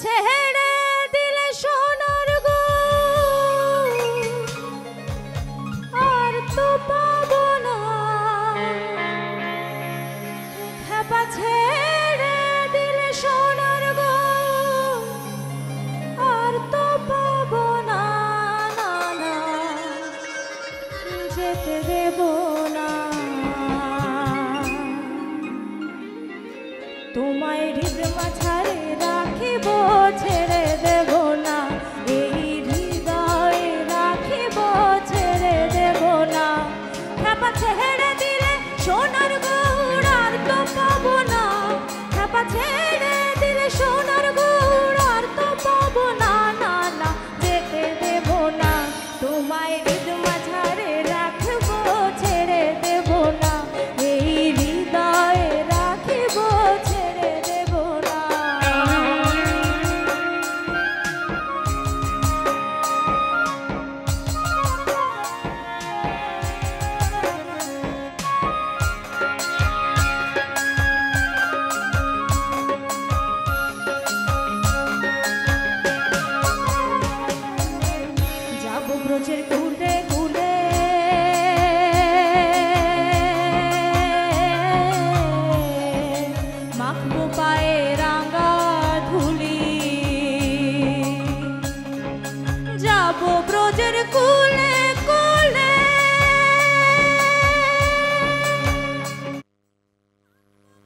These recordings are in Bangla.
ছেড়ে দিলে সোনার গো আর তো পাবো না, খেপা ছেড়ে দিলে সোনার গো আর তো পাবো না, না না যেতে দেব না। তোমায় হৃদয় মাঝারে রাখিব, ছেড়ে দেব না, এই হৃদয়ে রাখিব, ছেড়ে দেব না। খেপা ছেড়ে দিলে সোনার গৌর আর তো পাবো না, খেপা ছেড়ে দিলে সোনার গৌর আর তো পাবো না, না না যেতে দেব না। তোমায় হৃদয় মাঝারে রাখব, ছেড়ে দেব না, এই হৃদয়ে রাখিব, ছেড়ে দেব না। যাব ব্রজের কুলে কুলে, মাখবো পায়ে রাঙা ধুলি। যাব ব্রজের কুলে কুলে,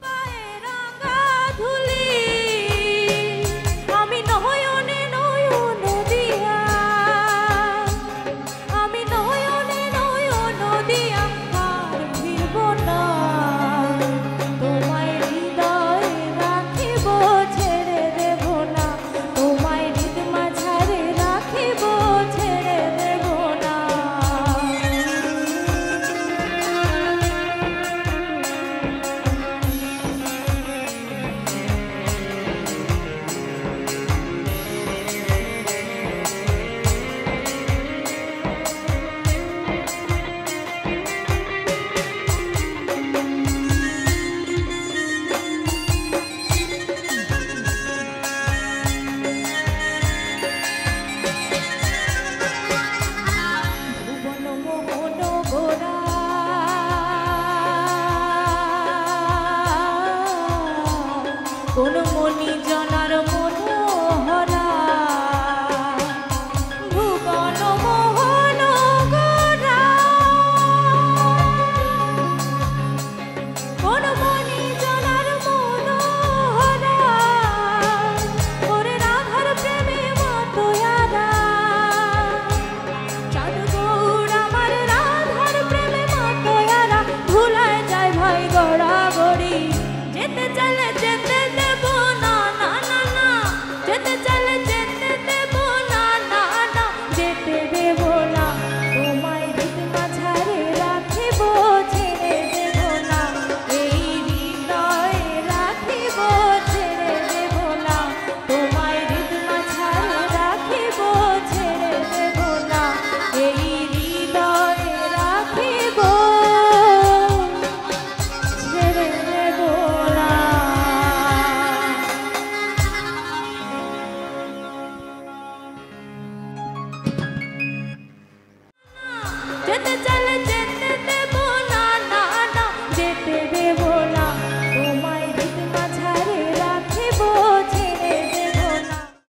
পায়ে রাঙা ধুলি। আমি নয়নে নয়ন দিয়া, আমি নয়নে নয়ন দিয়া আর ফিরব না। তোমায় হৃদয়ে রাখিব, ছেড়ে দেব না, তোমায় হৃদয় মাঝারে রাখিব, ছেড়ে দেব না। ভুবন মোহন গোরা, কোন মনি জনার মনোহরা। ভুবন মোহন গোরা, কোন মনি জনার মনোহরা। ওরে রাধার প্রেমে মাতোয়ারা, চাঁদ গৌর আমার রাধার প্রেমে মাতোয়ারা। ভুলায় যায় ভাই গড়াগড়ি, যেতে চলে যেতে দেব না, না না না যেতে চলে যেতে দেব না, না না যেতে দেব না। তোমায় হৃদয় মাঝারে রাখিব, ছেড়ে দেব না, এই হৃদয়ে রাখিব, ছেড়ে দেব না। তোমায় হৃদয় মাঝারে রাখিব, ছেড়ে দেব না, এই হৃদয়ে রাখিব, ছেড়ে দেব না। যেতে চলে যেতে দেব না, না না যেতে দেব না।